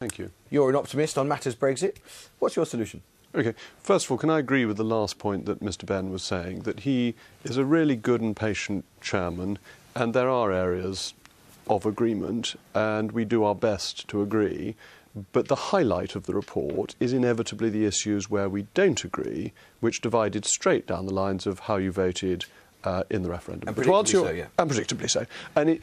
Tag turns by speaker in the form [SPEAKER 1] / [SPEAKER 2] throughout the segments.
[SPEAKER 1] Thank you.
[SPEAKER 2] You're an optimist on matters Brexit. What's your solution?
[SPEAKER 1] OK. First of all, can I agree with the last point that Mr Benn was saying, that he is a really good and patient chairman, and there are areas of agreement, and we do our best to agree. But the highlight of the report is inevitably the issues where we don't agree, which divided straight down the lines of how you voted in the referendum.
[SPEAKER 2] And predictably so, yeah.
[SPEAKER 1] And predictably so. And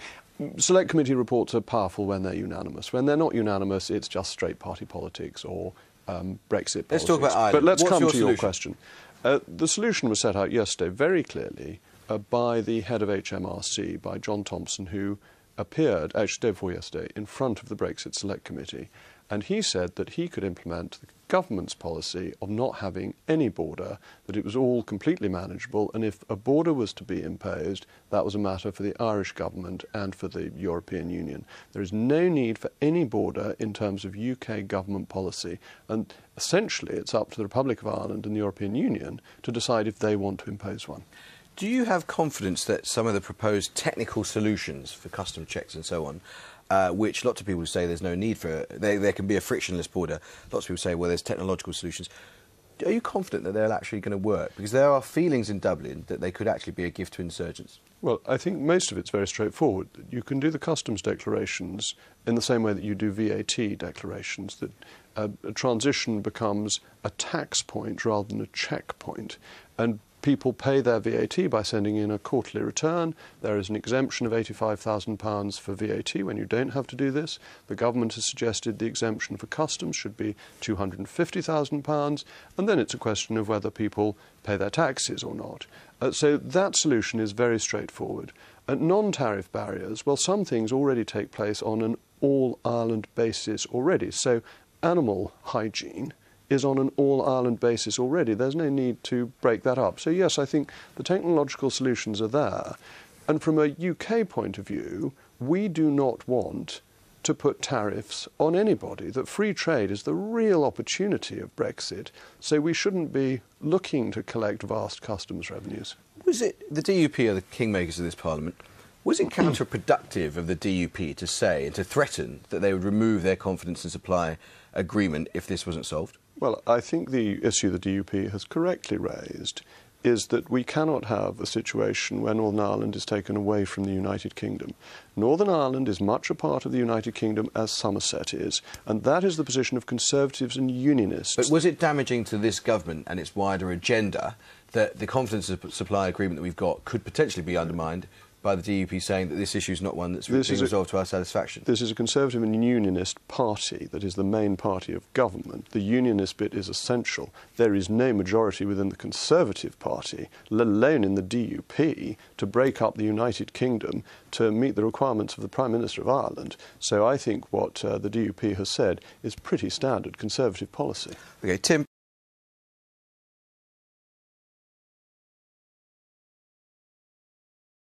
[SPEAKER 1] select committee reports are powerful when they're unanimous. When they're not unanimous, it's just straight party politics or Brexit politics.
[SPEAKER 2] Let's talk about Ireland.
[SPEAKER 1] But let's
[SPEAKER 2] What's
[SPEAKER 1] come
[SPEAKER 2] your
[SPEAKER 1] to your question. The solution was set out yesterday very clearly by the head of HMRC, by John Thompson, who appeared, actually day before yesterday, in front of the Brexit Select Committee. And he said that he could implement the government's policy of not having any border, that it was all completely manageable, and if a border was to be imposed, that was a matter for the Irish government and for the European Union. There is no need for any border in terms of UK government policy, and essentially it's up to the Republic of Ireland and the European Union to decide if they want to impose one.
[SPEAKER 2] Do you have confidence that some of the proposed technical solutions for custom checks and so on, which lots of people say there's no need for, there can be a frictionless border, lots of people say, well, there's technological solutions. Are you confident that they're actually going to work? Because there are feelings in Dublin that they could actually be a gift to insurgents.
[SPEAKER 1] Well, I think most of it's very straightforward. You can do the customs declarations in the same way that you do VAT declarations, that a transition becomes a tax point rather than a checkpoint. And people pay their VAT by sending in a quarterly return. There is an exemption of £85,000 for VAT when you don't have to do this. The government has suggested the exemption for customs should be £250,000, and then it's a question of whether people pay their taxes or not. So that solution is very straightforward. At non-tariff barriers, well, some things already take place on an all-Ireland basis already. So animal hygiene is on an all-Ireland basis already. There's no need to break that up. So, yes, I think the technological solutions are there. And from a UK point of view, we do not want to put tariffs on anybody. That free trade is the real opportunity of Brexit, so we shouldn't be looking to collect vast customs revenues.
[SPEAKER 2] Was it, the DUP are the kingmakers of this Parliament, was it counterproductive of the DUP to say and to threaten that they would remove their confidence and supply agreement if this wasn't solved?
[SPEAKER 1] Well, I think the issue the DUP has correctly raised is that we cannot have a situation where Northern Ireland is taken away from the United Kingdom. Northern Ireland is much a part of the United Kingdom as Somerset is, and that is the position of Conservatives and Unionists.
[SPEAKER 2] But was it damaging to this government and its wider agenda that the confidence supply agreement that we've got could potentially be undermined by the DUP saying that this issue is not one that's being resolved to our satisfaction?
[SPEAKER 1] This is a Conservative and Unionist party that is the main party of government. The Unionist bit is essential. There is no majority within the Conservative Party, let alone in the DUP, to break up the United Kingdom to meet the requirements of the Prime Minister of Ireland. So I think what the DUP has said is pretty standard Conservative policy.
[SPEAKER 2] OK, Tim.